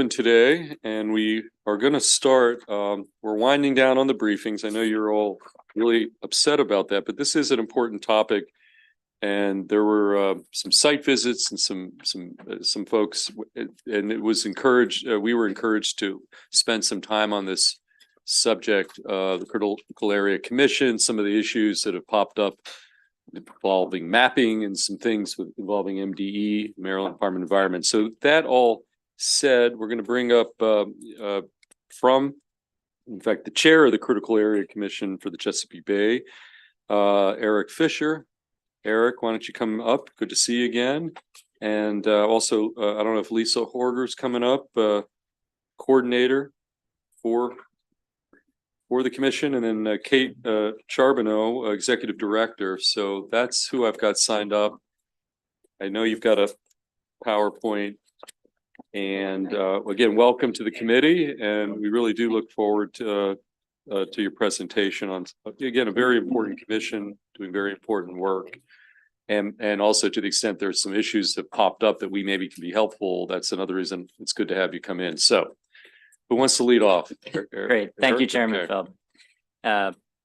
given today, and we are going to start. We're winding down on the briefings. I know you're all really upset about that, but this is an important topic. And there were some site visits and some folks, and it was encouraged. We were encouraged to spend some time on this subject, the Critical Area Commission, some of the issues that have popped up involving mapping and some things involving MDE, Maryland Department of Environment. So that all said, we're going to bring up from, in fact, the chair of the Critical Area Commission for the Chesapeake Bay, Eric Fisher. Eric, why don't you come up? Good to see you again. And also, I don't know if Lisa Horger's coming up, coordinator for the commission, and then Kate Charbonneau, executive director. So that's who I've got signed up. I know you've got a PowerPoint. And again, welcome to the committee. And we really do look forward to your presentation on, again, a very important commission doing very important work. And also, to the extent there's some issues that popped up that we maybe can be helpful, that's another reason it's good to have you come in. So who wants to lead off? Great. Thank you, Chairman Feld.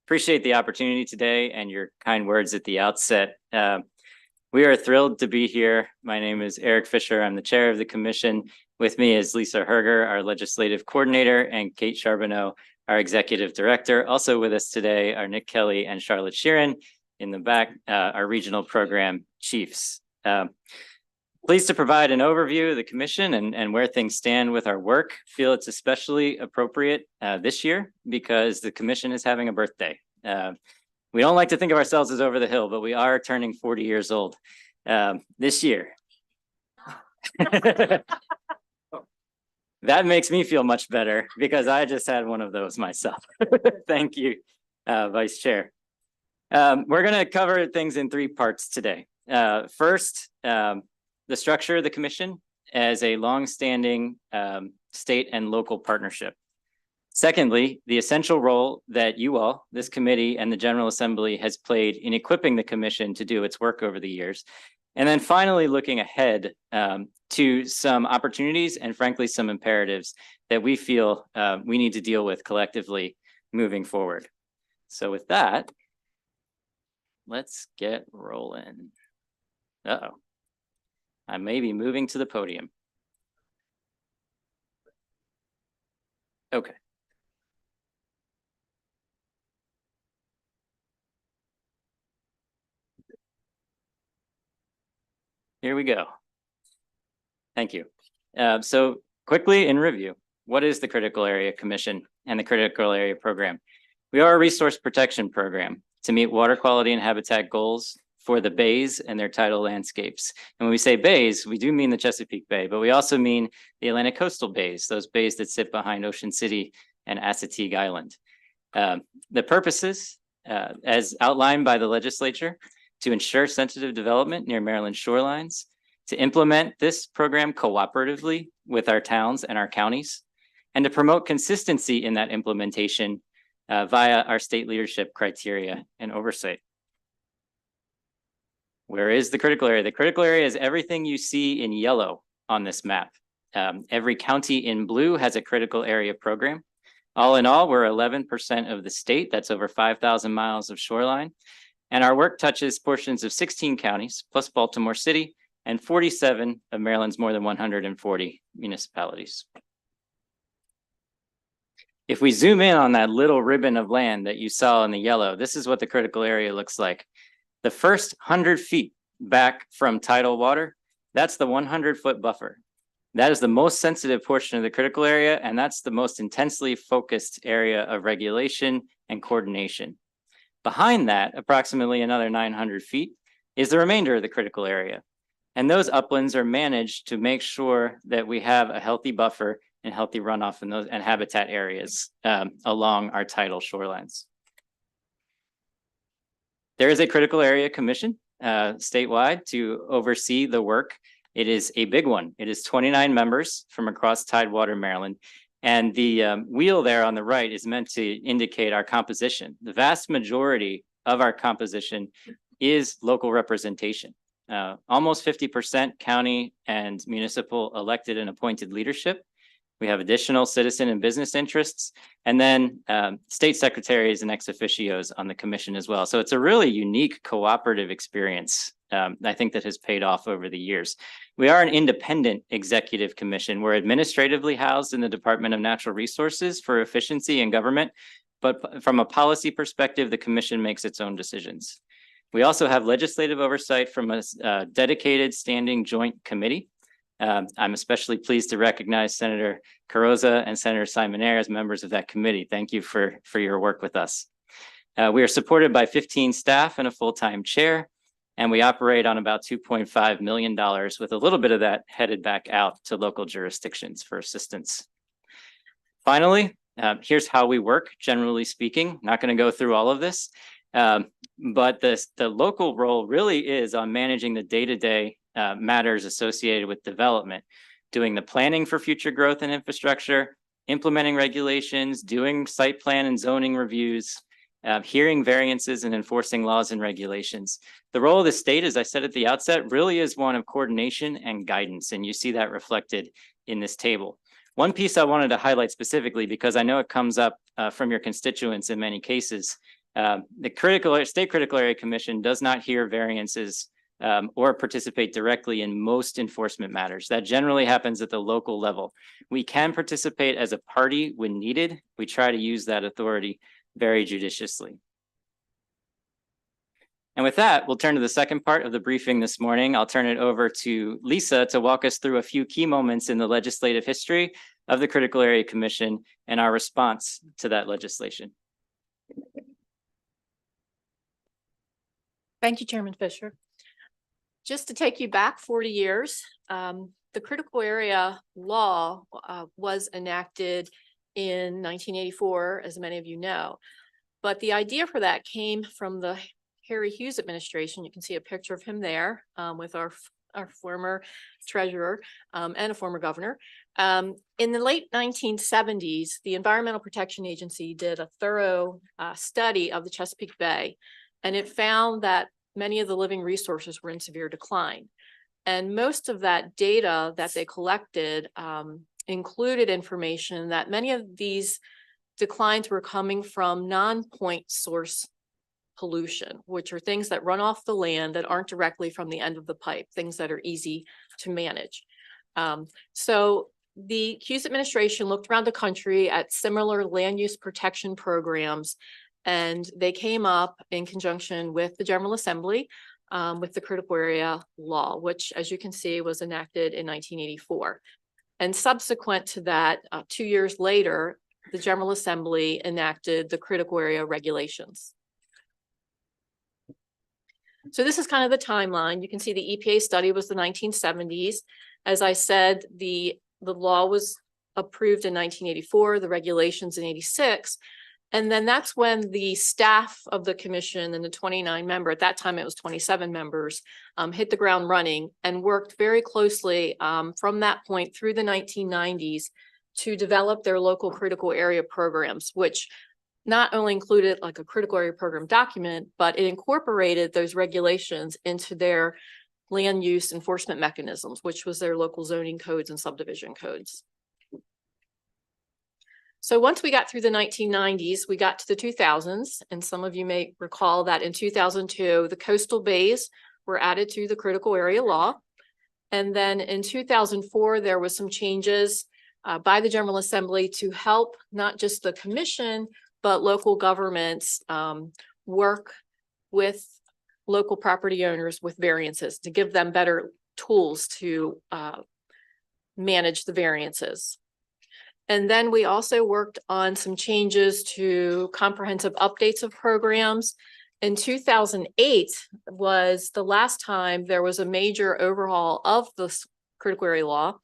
Appreciate the opportunity today and your kind words at the outset. We are thrilled to be here. My name is Eric Fisher. I'm the chair of the commission. With me is Lisa Herger, our legislative coordinator, and Kate Charbonneau, our executive director. Also with us today are Nick Kelly and Charlotte Sheeran in the back, our regional program chiefs. Pleased to provide an overview of the commission and where things stand with our work. Feel it's especially appropriate this year because the commission is having a birthday. We don't like to think of ourselves as over the hill, but we are turning 40 years old this year. That makes me feel much better because I just had one of those myself. Thank you, Vice Chair. We're going to cover things in three parts today. First, the structure of the commission as a long-standing state and local partnership. Secondly, the essential role that you all, this committee and the General Assembly, has played in equipping the commission to do its work over the years. And then finally, looking ahead to some opportunities and frankly, some imperatives that we feel we need to deal with collectively moving forward. So with that, let's get rolling. Uh-oh. I may be moving to the podium. Okay. Here we go. Thank you. So quickly in review, what is the Critical Area Commission and the Critical Area Program? We are a resource protection program to meet water quality and habitat goals for the bays and their tidal landscapes. And when we say bays, we do mean the Chesapeake Bay, but we also mean the Atlantic coastal bays, those bays that sit behind Ocean City and Assateague Island. The purposes, as outlined by the legislature, to ensure sensitive development near Maryland shorelines, to implement this program cooperatively with our towns and our counties, and to promote consistency in that implementation via our state leadership criteria and oversight. Where is the critical area? The critical area is everything you see in yellow on this map. Every county in blue has a critical area program. All in all, we're 11% of the state. That's over 5,000 miles of shoreline. And our work touches portions of 16 counties, plus Baltimore City, and 47 of Maryland's more than 140 municipalities. If we zoom in on that little ribbon of land that you saw in the yellow, this is what the critical area looks like. The first 100 feet back from tidal water, that's the 100-foot buffer. That is the most sensitive portion of the critical area, and that's the most intensely focused area of regulation and coordination. Behind that, approximately another 900 feet, is the remainder of the critical area. And those uplands are managed to make sure that we have a healthy buffer and healthy runoff in those and habitat areas along our tidal shorelines. There is a critical area commission statewide to oversee the work. It is a big one. It is 29 members from across Tidewater, Maryland. And the wheel there on the right is meant to indicate our composition. The vast majority of our composition is local representation. Almost 50% county and municipal elected and appointed leadership, We have additional citizen and business interests, and then state secretaries and ex officios on the commission as well. So it's a really unique cooperative experience, I think, that has paid off over the years. We are an independent executive commission. We're administratively housed in the Department of Natural Resources for efficiency in government, but from a policy perspective, the commission makes its own decisions. We also have legislative oversight from a dedicated standing joint committee. I'm especially pleased to recognize Senator Carroza and Senator Simonaire as members of that committee. Thank you for your work with us. We are supported by 15 staff and a full-time chair, and we operate on about $2.5 million, with a little bit of that headed back out to local jurisdictions for assistance. Finally, here's how we work, generally speaking. Not going to go through all of this, but the local role really is on managing the day-to-day matters associated with development, doing the planning for future growth and infrastructure, implementing regulations, doing site plan and zoning reviews, hearing variances and enforcing laws and regulations. The role of the state, as I said at the outset, really is one of coordination and guidance, and you see that reflected in this table. One piece I wanted to highlight specifically, because I know it comes up from your constituents in many cases, the State Critical Area Commission does not hear variances or participate directly in most enforcement matters. That generally happens at the local level. We can participate as a party when needed. We try to use that authority very judiciously. And with that, we'll turn to the second part of the briefing this morning. I'll turn it over to Lisa to walk us through a few key moments in the legislative history of the Critical Area Commission and our response to that legislation. Thank you, Chairman Fisher. Just to take you back 40 years, the critical area law was enacted in 1984, as many of you know. But the idea for that came from the Harry Hughes administration. You can see a picture of him there with our former treasurer and a former governor. In the late 1970s, the Environmental Protection Agency did a thorough study of the Chesapeake Bay, and it found that many of the living resources were in severe decline. And most of that data that they collected included information that many of these declines were coming from non-point source pollution, which are things that run off the land that aren't directly from the end of the pipe, things that are easy to manage. So the Hughes administration looked around the country at similar land use protection programs, and they came up in conjunction with the General Assembly with the critical area law, which, as you can see, was enacted in 1984. And subsequent to that, 2 years later, the General Assembly enacted the critical area regulations. So this is kind of the timeline. You can see the EPA study was the 1970s. As I said, the law was approved in 1984, the regulations in 86. And then that's when the staff of the commission and the 29 member, at that time it was 27 members, hit the ground running and worked very closely from that point through the 1990s to develop their local critical area programs, which not only included like a critical area program document, but it incorporated those regulations into their land use enforcement mechanisms, which was their local zoning codes and subdivision codes. So once we got through the 1990s, we got to the 2000s, and some of you may recall that in 2002, the coastal bays were added to the critical area law. And then in 2004, there was some changes by the General Assembly to help not just the commission, but local governments work with local property owners with variances to give them better tools to manage the variances. And then we also worked on some changes to comprehensive updates of programs. In 2008 was the last time there was a major overhaul of the critical area law.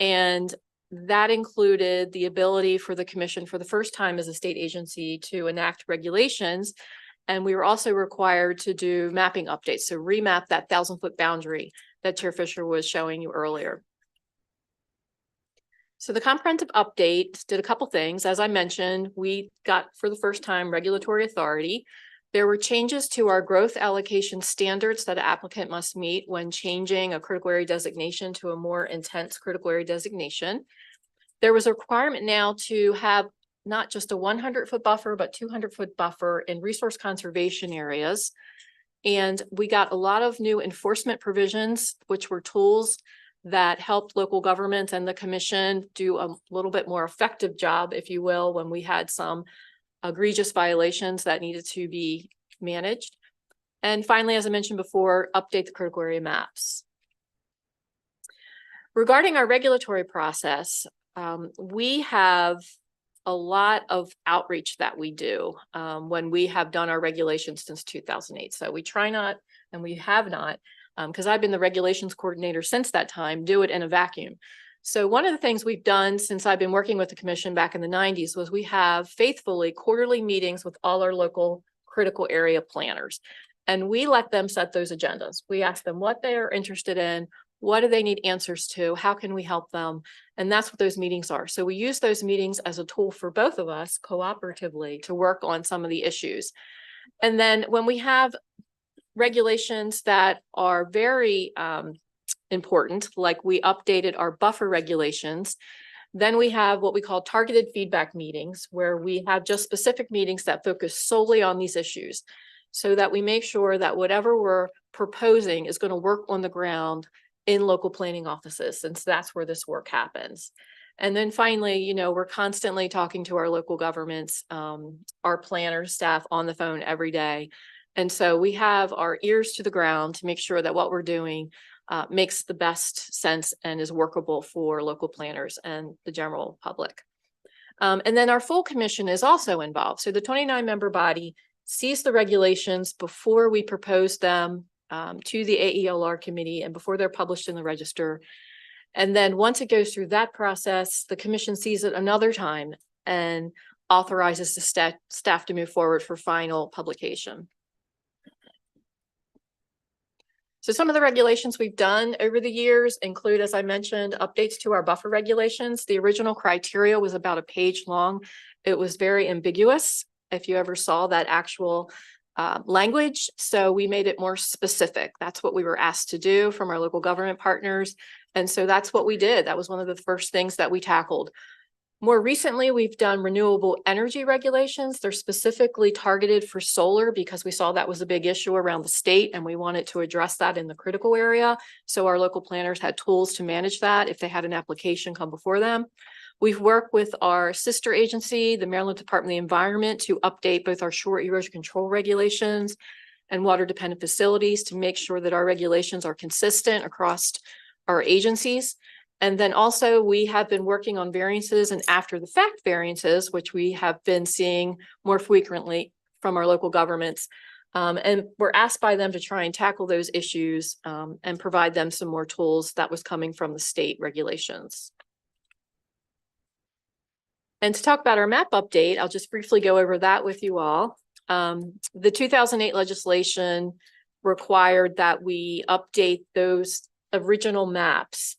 And that included the ability for the commission for the first time as a state agency to enact regulations. And we were also required to do mapping updates, so remap that 1,000-foot boundary that Chair Fisher was showing you earlier. So the comprehensive update did a couple things. As I mentioned, we got for the first time regulatory authority. There were changes to our growth allocation standards that an applicant must meet when changing a critical area designation to a more intense critical area designation. There was a requirement now to have not just a 100-foot buffer, but 200-foot buffer in resource conservation areas. And we got a lot of new enforcement provisions, which were tools that helped local governments and the commission do a little bit more effective job, if you will, when we had some egregious violations that needed to be managed. And finally, as I mentioned before, update the critical area maps. Regarding our regulatory process, we have a lot of outreach that we do when we have done our regulations since 2008. So we try not, and we have not, because I've been the regulations coordinator since that time, do it in a vacuum. So one of the things we've done since I've been working with the commission back in the 90s was we have faithfully quarterly meetings with all our local critical area planners. And we let them set those agendas. We ask them what they are interested in, what do they need answers to, how can we help them? And that's what those meetings are. So we use those meetings as a tool for both of us cooperatively to work on some of the issues. And then when we have regulations that are very important, like we updated our buffer regulations, then we have what we call targeted feedback meetings, where we have just specific meetings that focus solely on these issues, so that we make sure that whatever we're proposing is going to work on the ground in local planning offices, since that's where this work happens. And then finally, you know, we're constantly talking to our local governments, our planners, staff on the phone every day. And so we have our ears to the ground to make sure that what we're doing makes the best sense and is workable for local planners and the general public. And then our full commission is also involved. So the 29-member body sees the regulations before we propose them to the AELR committee and before they're published in the register. And then once it goes through that process, the commission sees it another time and authorizes the staff to move forward for final publication. So some of the regulations we've done over the years include, as I mentioned, updates to our buffer regulations. The original criteria was about a page long. It was very ambiguous if you ever saw that actual language. So we made it more specific. That's what we were asked to do from our local government partners. And so that's what we did. That was one of the first things that we tackled. More recently, we've done renewable energy regulations. They're specifically targeted for solar because we saw that was a big issue around the state and we wanted to address that in the critical area. So our local planners had tools to manage that if they had an application come before them. We've worked with our sister agency, the Maryland Department of the Environment, to update both our shore erosion control regulations and water dependent facilities to make sure that our regulations are consistent across our agencies. And then also we have been working on variances and after the fact variances, which we have been seeing more frequently from our local governments. And we're asked by them to try and tackle those issues and provide them some more tools that was coming from the state regulations. And to talk about our map update, I'll just briefly go over that with you all. The 2008 legislation required that we update those original maps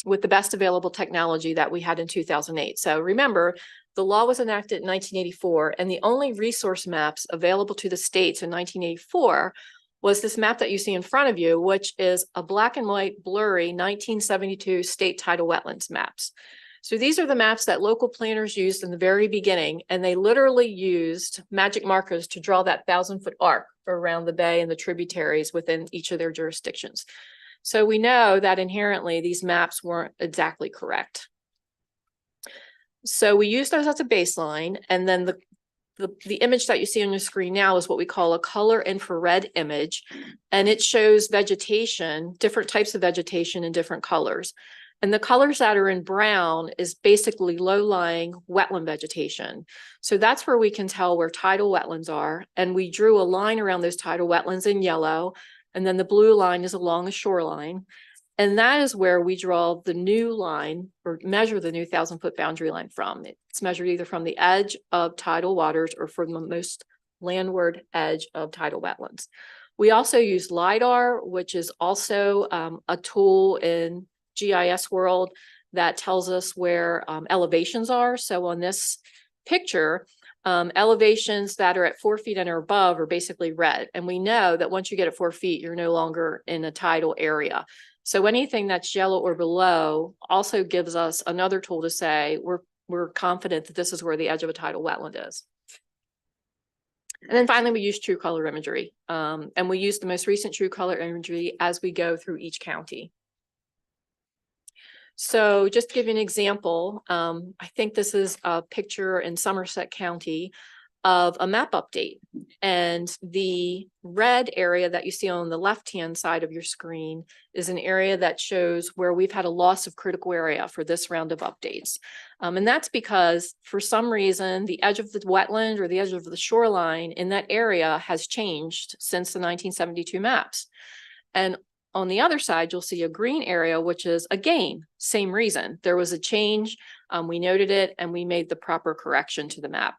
with the best available technology that we had in 2008. So remember, the law was enacted in 1984, and the only resource maps available to the states in 1984 was this map that you see in front of you, which is a black and white, blurry 1972 state tidal wetlands maps. So these are the maps that local planners used in the very beginning, and they literally used magic markers to draw that 1,000-foot arc around the bay and the tributaries within each of their jurisdictions. So we know that inherently these maps weren't exactly correct. So we use those as a baseline, and then the image that you see on your screen now is what we call a color infrared image, and it shows vegetation, different types of vegetation in different colors. And the colors that are in brown is basically low-lying wetland vegetation. So that's where we can tell where tidal wetlands are. And we drew a line around those tidal wetlands in yellow. And then the blue line is along a shoreline. And that is where we draw the new line or measure the new 1,000-foot boundary line from. It's measured either from the edge of tidal waters or from the most landward edge of tidal wetlands. We also use LIDAR, which is also a tool in GIS world that tells us where elevations are. So on this picture, elevations that are at 4 feet and or above are basically red. And we know that once you get at 4 feet, you're no longer in a tidal area. So anything that's yellow or below also gives us another tool to say, we're confident that this is where the edge of a tidal wetland is. And then finally, we use true color imagery. And we use the most recent true color imagery as we go through each county. So just to give you an example, I think this is a picture in Somerset County of a map update. And the red area that you see on the left-hand side of your screen is an area that shows where we've had a loss of critical area for this round of updates. And that's because for some reason, the edge of the wetland or the edge of the shoreline in that area has changed since the 1972 maps. And on the other side, you'll see a green area, which is again, same reason. There was a change, we noted it, and we made the proper correction to the map.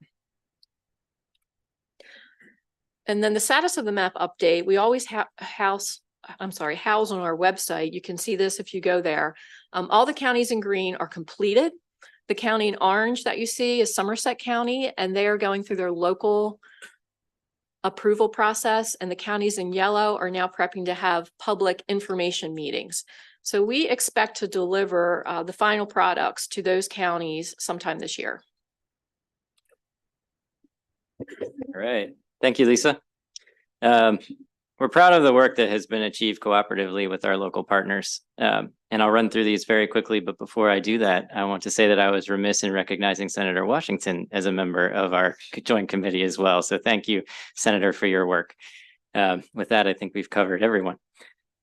And then the status of the map update, we always house on our website. You can see this if you go there. All the counties in green are completed. The county in orange that you see is Somerset County, and they are going through their local approval process, and the counties in yellow are now prepping to have public information meetings. So we expect to deliver the final products to those counties sometime this year. All right. Thank you, Lisa. We're proud of the work that has been achieved cooperatively with our local partners. And I'll run through these very quickly, but before I do that, I want to say that I was remiss in recognizing Senator Washington as a member of our joint committee as well. So thank you, Senator, for your work. With that, I think we've covered everyone.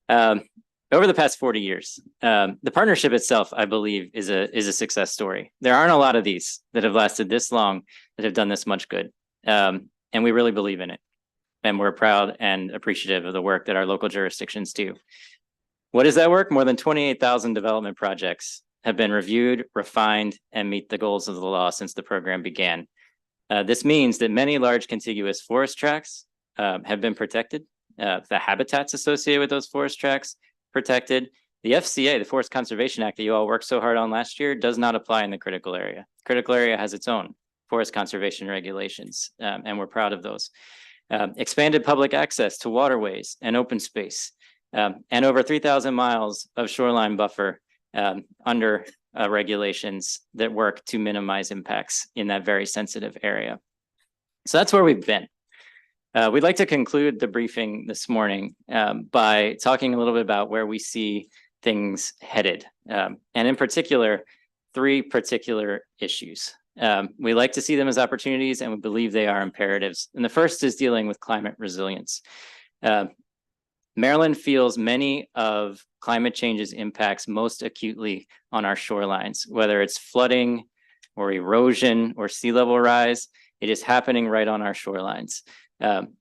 Over the past 40 years, the partnership itself, I believe, is a success story. There aren't a lot of these that have lasted this long, that have done this much good. And we really believe in it. And we're proud and appreciative of the work that our local jurisdictions do. What is that work? More than 28,000 development projects have been reviewed, refined, and meet the goals of the law since the program began. This means that many large contiguous forest tracts have been protected. The habitats associated with those forest tracts protected. The FCA, the Forest Conservation Act that you all worked so hard on last year, does not apply in the critical area. Critical area has its own forest conservation regulations, and we're proud of those. Expanded public access to waterways and open space, and over 3,000 miles of shoreline buffer under regulations that work to minimize impacts in that very sensitive area. So that's where we've been. We'd like to conclude the briefing this morning by talking a little bit about where we see things headed, and in particular, 3 particular issues. We like to see them as opportunities, and we believe they are imperatives. And the first is dealing with climate resilience. Maryland feels many of climate change's impacts most acutely on our shorelines, whether it's flooding or erosion or sea level rise. It is happening right on our shorelines.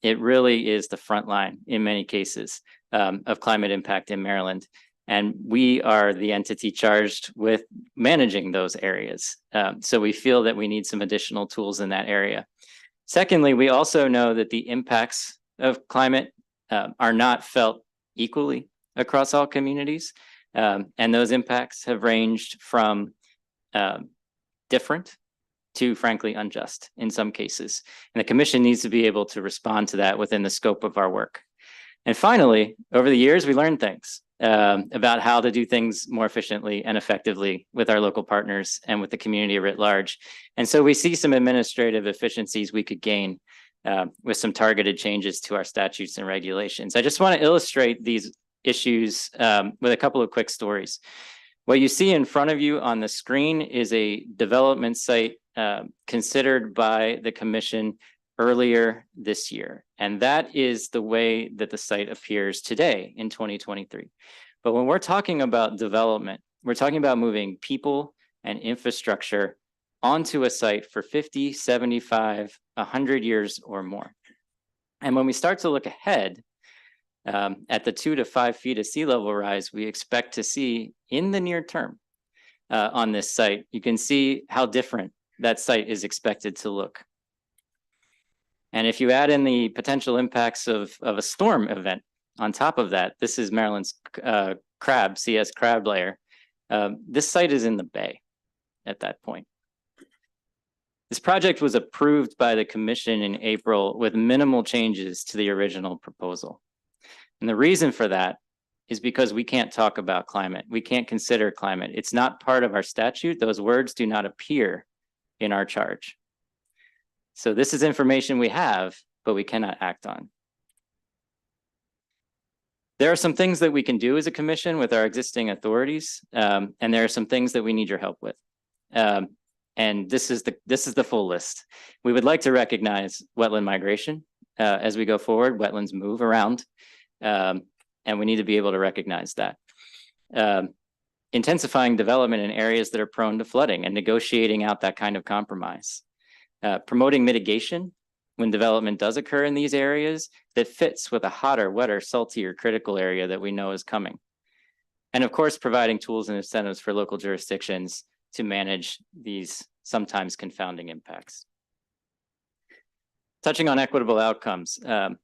It really is the front line in many cases of climate impact in Maryland. And we are the entity charged with managing those areas. So we feel that we need some additional tools in that area. Secondly, we also know that the impacts of climate are not felt equally across all communities. And those impacts have ranged from different to, frankly, unjust in some cases. And the commission needs to be able to respond to that within the scope of our work. And finally, over the years, we learned things about how to do things more efficiently and effectively with our local partners and with the community writ large. And so we see some administrative efficiencies we could gain with some targeted changes to our statutes and regulations. I just want to illustrate these issues with a couple of quick stories. What you see in front of you on the screen is a development site considered by the commission earlier this year. And that is the way that the site appears today in 2023. But when we're talking about development, we're talking about moving people and infrastructure onto a site for 50, 75, 100 years or more. And when we start to look ahead at the 2 to 5 feet of sea level rise, we expect to see in the near term on this site, you can see how different that site is expected to look. And if you add in the potential impacts of a storm event on top of that, this is Maryland's CS crab layer. This site is in the bay at that point. This project was approved by the commission in April with minimal changes to the original proposal. And the reason for that is because we can't talk about climate. We can't consider climate. It's not part of our statute. Those words do not appear in our charge. So this is information we have, but we cannot act on. There are some things that we can do as a commission with our existing authorities, and there are some things that we need your help with. And this is the full list. We would like to recognize wetland migration as we go forward. Wetlands move around, and we need to be able to recognize that. Intensifying development in areas that are prone to flooding and negotiating out that kind of compromise. Promoting mitigation when development does occur in these areas that fits with a hotter, wetter, saltier critical area that we know is coming. And of course, providing tools and incentives for local jurisdictions to manage these sometimes confounding impacts. Touching on equitable outcomes,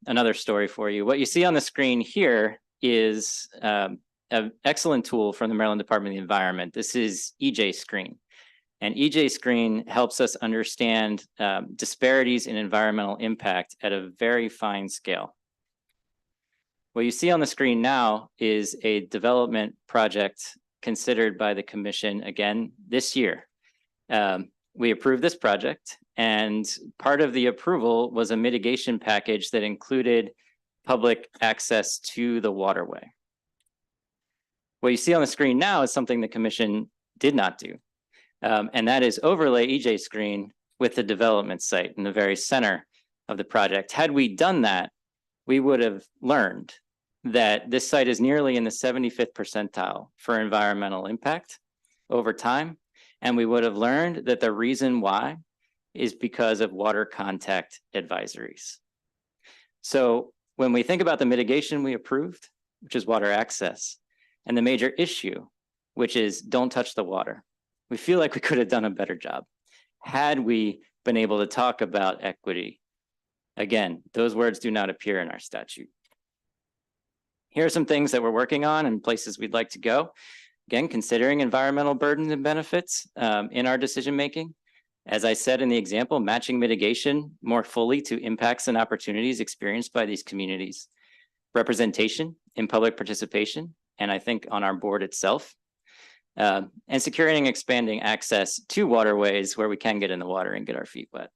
another story for you. What you see on the screen here is an excellent tool from the Maryland Department of the Environment. This is EJ Screen. And EJ Screen helps us understand disparities in environmental impact at a very fine scale. What you see on the screen now is a development project considered by the commission again this year. We approved this project, and part of the approval was a mitigation package that included public access to the waterway. What you see on the screen now is something the commission did not do. And that is overlay EJ Screen with the development site in the very center of the project. Had we done that, we would have learned that this site is nearly in the 75th percentile for environmental impact over time. And we would have learned that the reason why is because of water contact advisories. So when we think about the mitigation we approved, which is water access, and the major issue, which is don't touch the water, we feel like we could have done a better job had we been able to talk about equity. Again, those words do not appear in our statute. Here are some things that we're working on and places we'd like to go. Again, considering environmental burdens and benefits in our decision-making. As I said in the example, matching mitigation more fully to impacts and opportunities experienced by these communities. Representation in public participation, and I think on our board itself. And securing and expanding access to waterways where we can get in the water and get our feet wet.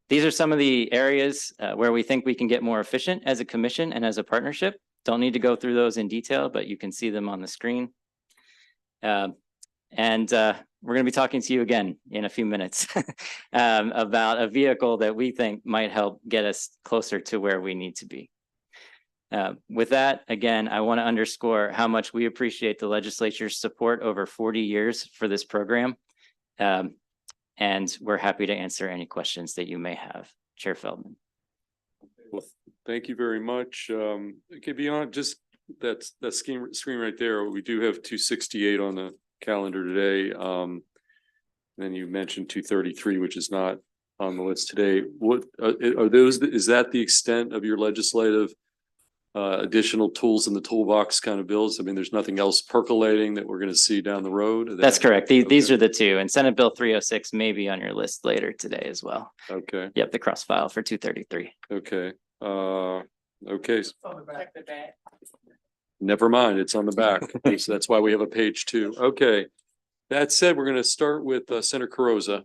These are some of the areas where we think we can get more efficient as a commission and as a partnership. Don't need to go through those in detail, but you can see them on the screen. We're going to be talking to you again in a few minutes about a vehicle that we think might help get us closer to where we need to be. With that, again, I want to underscore how much we appreciate the legislature's support over 40 years for this program. And we're happy to answer any questions that you may have. Chair Feldman. Well, thank you very much. Okay, beyond just that screen right there, we do have 268 on the calendar today. Then you mentioned 233, which is not on the list today. What are those? Is that the extent of your legislative additional tools in the toolbox kind of bills? I mean, there's nothing else percolating that we're going to see down the road? That's correct. These are the two, and Senate Bill 306 may be on your list later today as well. Okay. Yep, the cross file for 233. Okay. Okay. Never mind, it's on the back. So that's why we have a page 2. Okay. That said, we're going to start with Senator Carrozza.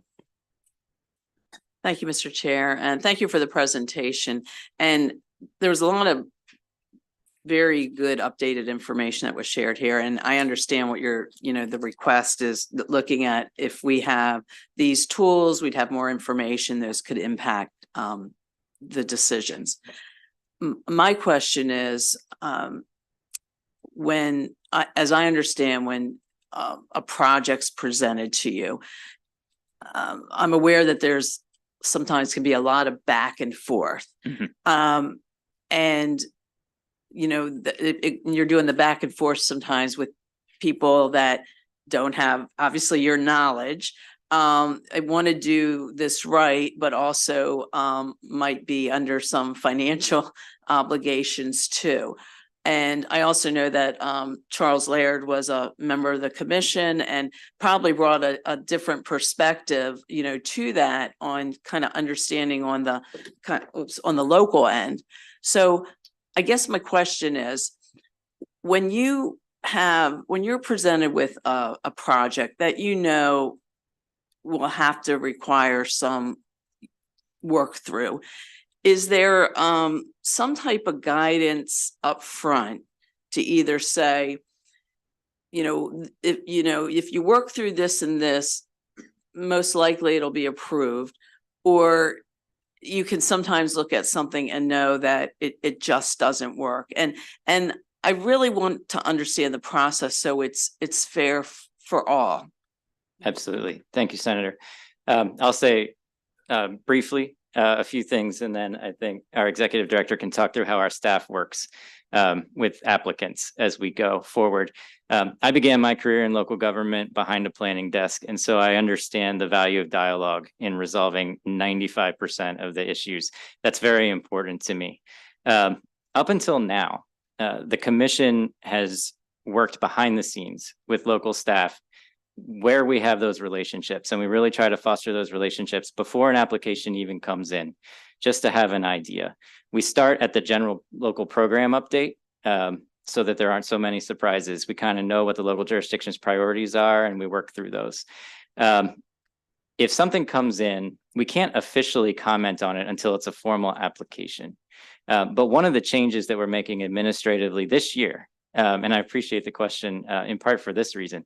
Thank you, Mr. Chair, and thank you for the presentation. And there was a lot of very good updated information that was shared here. And I understand what the request is, looking at if we have these tools, we'd have more information, those could impact the decisions. My question is, as I understand, when a project's presented to you, I'm aware that there's sometimes can be a lot of back and forth. Mm-hmm. And you're doing the back and forth sometimes with people that don't have obviously your knowledge. I want to do this right, but also might be under some financial obligations too. And I also know that Charles Laird was a member of the commission and probably brought a different perspective, to that on kind of understanding on the local end. So I guess my question is, when you're presented with a project that you know will have to require some work through, is there some type of guidance up front to either say, if you work through this and this, most likely it'll be approved, or you can sometimes look at something and know that it just doesn't work. And I really want to understand the process so it's fair for all. Absolutely. Thank you, Senator. I'll say briefly a few things, and then I think our executive director can talk through how our staff works with applicants as we go forward. I began my career in local government behind a planning desk, and so I understand the value of dialogue in resolving 95% of the issues. That's very important to me. Up until now, the commission has worked behind the scenes with local staff where we have those relationships, and we really try to foster those relationships before an application even comes in, just to have an idea. We start at the general local program update so that there aren't so many surprises. We kind of know what the local jurisdiction's priorities are, and we work through those. If something comes in, we can't officially comment on it until it's a formal application. But one of the changes that we're making administratively this year, and I appreciate the question in part for this reason,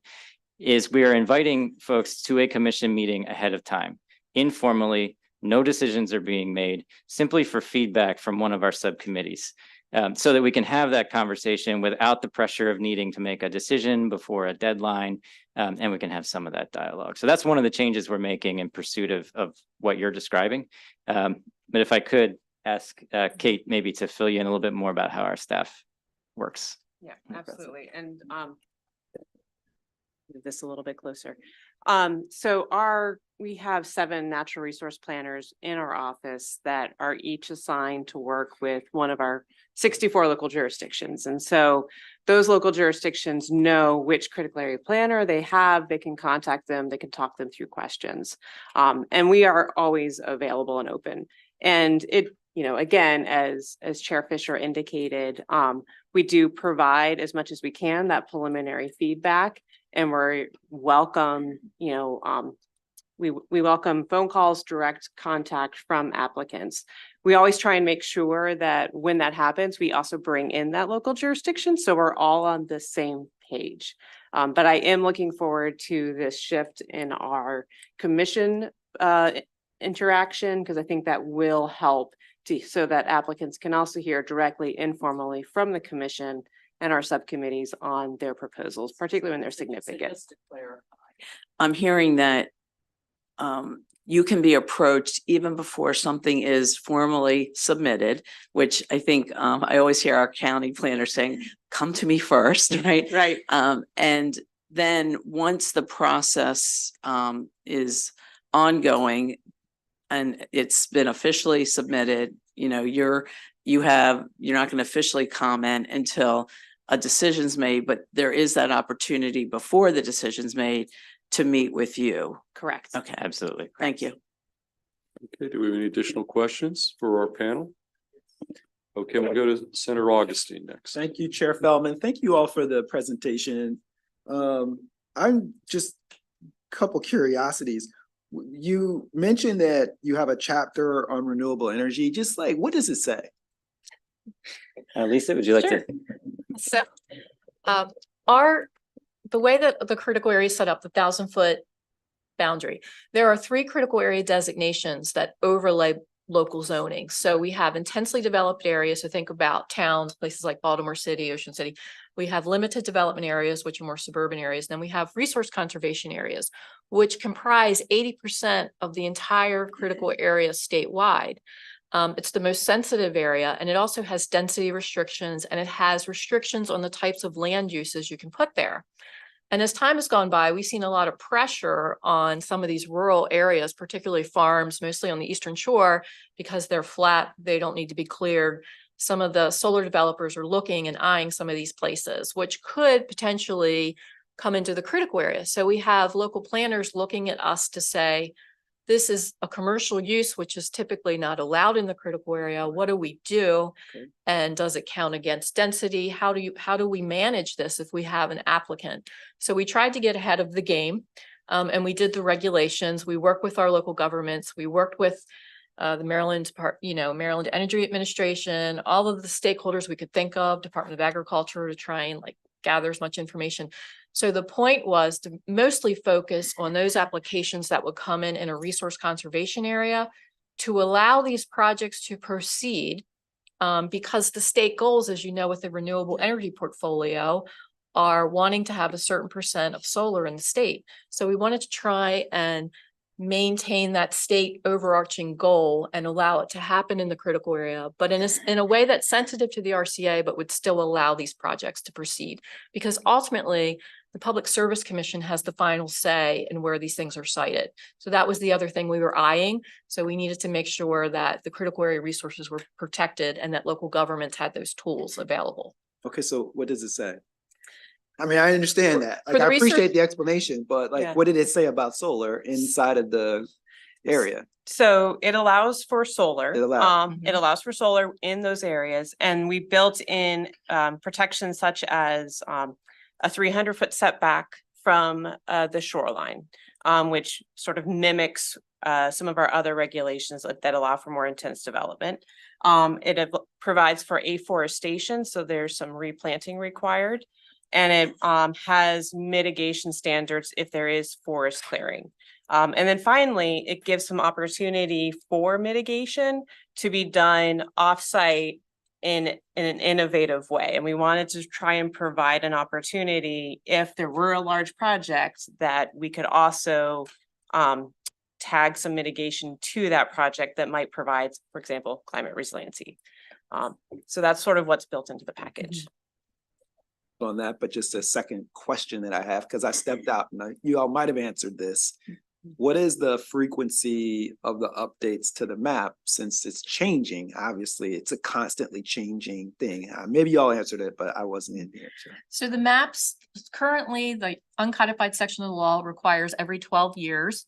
is we are inviting folks to a commission meeting ahead of time, informally. No decisions are being made, simply for feedback from one of our subcommittees, so that we can have that conversation without the pressure of needing to make a decision before a deadline, and we can have some of that dialogue. So that's one of the changes we're making in pursuit of what you're describing. But if I could ask Kate maybe to fill you in a little bit more about how our staff works. Yeah, absolutely. And move this a little bit closer. We have 7 natural resource planners in our office that are each assigned to work with one of our 64 local jurisdictions. And so those local jurisdictions know which critical area planner they have. They can contact them, they can talk them through questions. And we are always available and open. And again, as Chair Fisher indicated, we do provide as much as we can that preliminary feedback, and we're welcome, we welcome phone calls, direct contact from applicants. We always try and make sure that when that happens, we also bring in that local jurisdiction, so we're all on the same page. But I am looking forward to this shift in our commission interaction, because I think that will help so that applicants can also hear directly, informally from the commission and our subcommittees on their proposals, particularly when they're significant. Just to clarify, I'm hearing that you can be approached even before something is formally submitted, which I think I always hear our county planner saying, come to me first, right? Right. And then once the process is ongoing and it's been officially submitted, you're not going to officially comment until a decision's made, but there is that opportunity before the decision's made to meet with you. Correct. Okay, Absolutely. thank you. Okay, do we have any additional questions for our panel? Okay, we'll go to Senator Augustine next. Thank you, Chair Feldman. Thank you all for the presentation. I'm just a couple curiosities. You mentioned that you have a chapter on renewable energy. Just like, what does it say? Lisa, would you like Sure. to? So, the way that the critical area is set up, the 1,000-foot boundary, there are 3 critical area designations that overlay local zoning. So we have intensely developed areas. So think about towns, places like Baltimore City, Ocean City. We have limited development areas, which are more suburban areas. Then we have resource conservation areas, which comprise 80% of the entire critical area statewide. It's the most sensitive area, and it also has density restrictions, and it has restrictions on the types of land uses you can put there. And as time has gone by, we've seen a lot of pressure on some of these rural areas, particularly farms, mostly on the Eastern Shore, because they're flat, they don't need to be cleared. Some of the solar developers are looking and eyeing some of these places, which could potentially come into the critical area. So we have local planners looking at us to say, this is a commercial use, which is typically not allowed in the critical area. What do we do? Okay. And does it count against density? How do we manage this if we have an applicant? So we tried to get ahead of the game. And we did the regulations. We worked with our local governments. We worked with the Maryland Maryland Energy Administration, all of the stakeholders we could think of, Department of Agriculture, to try and like gather as much information. So the point was to mostly focus on those applications that would come in a resource conservation area to allow these projects to proceed, because the state goals, as you know, with the renewable energy portfolio, are wanting to have a certain percent of solar in the state. So we wanted to try and maintain that state overarching goal and allow it to happen in the critical area, but in a way that's sensitive to the RCA, but would still allow these projects to proceed. Because ultimately, the Public Service Commission has the final say in where these things are sited. So that was the other thing we were eyeing. So we needed to make sure that the critical area resources were protected and that local governments had those tools available. Okay, so what does it say? I mean, I understand that. For Like, the I research- appreciate the explanation, but like, Yeah. what did it say about solar inside of the area? So it allows for solar. It allows. It allows for solar in those areas, and we built in protections such as a 300-foot setback from the shoreline, which sort of mimics some of our other regulations that allow for more intense development. Provides for afforestation, so there's some replanting required. And it has mitigation standards if there is forest clearing. And then finally, it gives some opportunity for mitigation to be done offsite in an innovative way. And we wanted to try and provide an opportunity if there were a large project that we could also tag some mitigation to that project that might provide, for example, climate resiliency. So that's sort of what's built into the package. On that, but just a second question that I have, because I stepped out and you all might have answered this. What is the frequency of the updates to the map since it's changing? Obviously, it's a constantly changing thing. Maybe y'all answered it, but I wasn't in here. So the maps, currently, the uncodified section of the law requires every 12 years.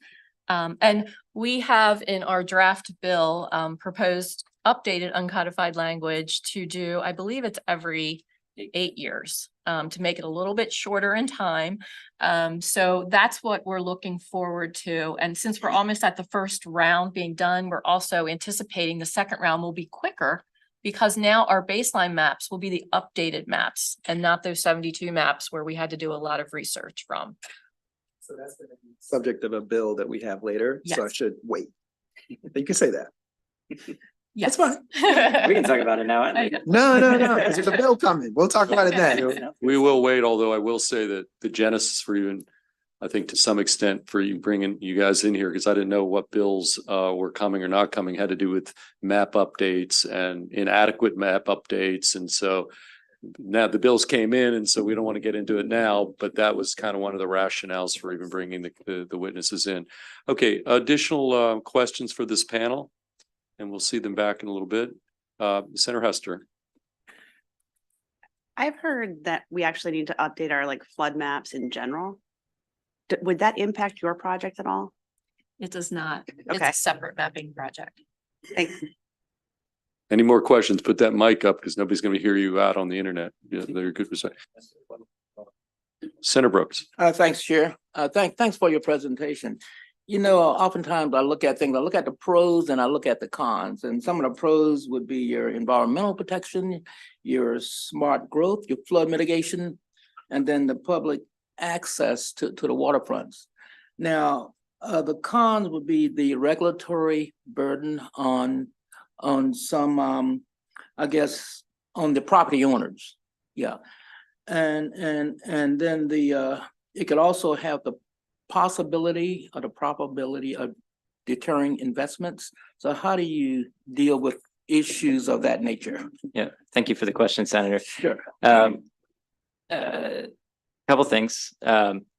And we have in our draft bill proposed updated uncodified language to do, I believe it's every 8 years, to make it a little bit shorter in time. So that's what we're looking forward to. And since we're almost at the first round being done, we're also anticipating the second round will be quicker, because now our baseline maps will be the updated maps and not those 72 maps where we had to do a lot of research from. So that's the subject of a bill that we have later, so I Yes. should wait. You can say that. Yes. fine. We can talk about it now. No, there's a bill coming. We'll talk about it then. We will wait, although I will say that the genesis for even, I think to some extent for you bringing you guys in here, because I didn't know what bills were coming or not coming, had to do with map updates and inadequate map updates. And so now the bills came in, and so we don't want to get into it now, but that was kind of one of the rationales for even bringing the witnesses in. Okay, additional questions for this panel? And we'll see them back in a little bit. Senator Hester. I've heard that we actually need to update our like flood maps in general. Would that impact your project at all? It does not. It's Okay. a separate mapping project. Thanks. Any more questions? Put that mic up because nobody's going to hear you out on the internet. Yeah, they're good for say. Senator Brooks. Thanks, Chair. Thanks for your presentation. You know, oftentimes I look at things, I look at the pros and I look at the cons. And some of the pros would be your environmental protection, your smart growth, your flood mitigation, and then the public access to the waterfronts. Now, the cons would be the regulatory burden on some, I guess, on the property owners. Yeah. And then it could also have the possibility or the probability of deterring investments. So how do you deal with issues of that nature? Yeah, thank you for the question, Senator. Sure. Couple things.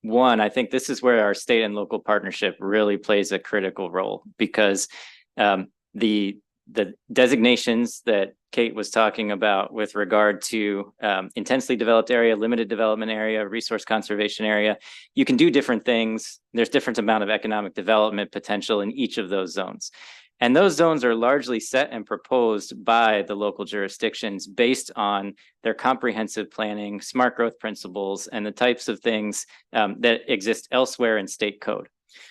One, I think this is where our state and local partnership really plays a critical role, because the the designations that Kate was talking about with regard to intensely developed area, limited development area, resource conservation area. You can do different things. There's different amount of economic development potential in each of those zones. And those zones are largely set and proposed by the local jurisdictions based on their comprehensive planning, smart growth principles, and the types of things that exist elsewhere in state code.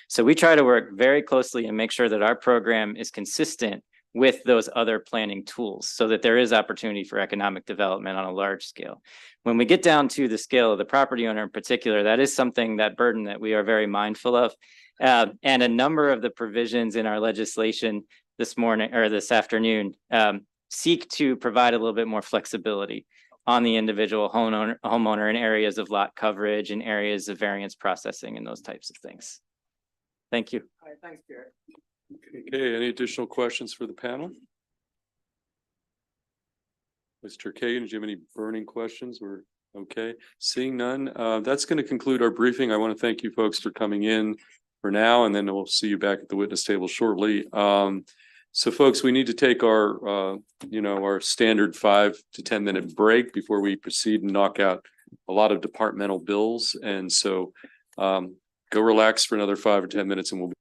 So we try to work very closely and make sure that our program is consistent with those other planning tools so that there is opportunity for economic development on a large scale. When we get down to the scale of the property owner in particular, that is something, that burden that we are very mindful of. And a number of the provisions in our legislation this morning or this afternoon seek to provide a little bit more flexibility on the individual homeowner in areas of lot coverage and areas of variance processing and those types of things. Thank you. All right, thanks, Jared. Okay, any additional questions for the panel? Mr. Kagan, did you have any burning questions? We're okay. Seeing none, that's going to conclude our briefing. I want to thank you folks for coming in for now, and then we'll see you back at the witness table shortly. So folks, we need to take our, our standard 5 to 10 minute break before we proceed and knock out a lot of departmental bills. And so go relax for another 5 or 10 minutes and we'll be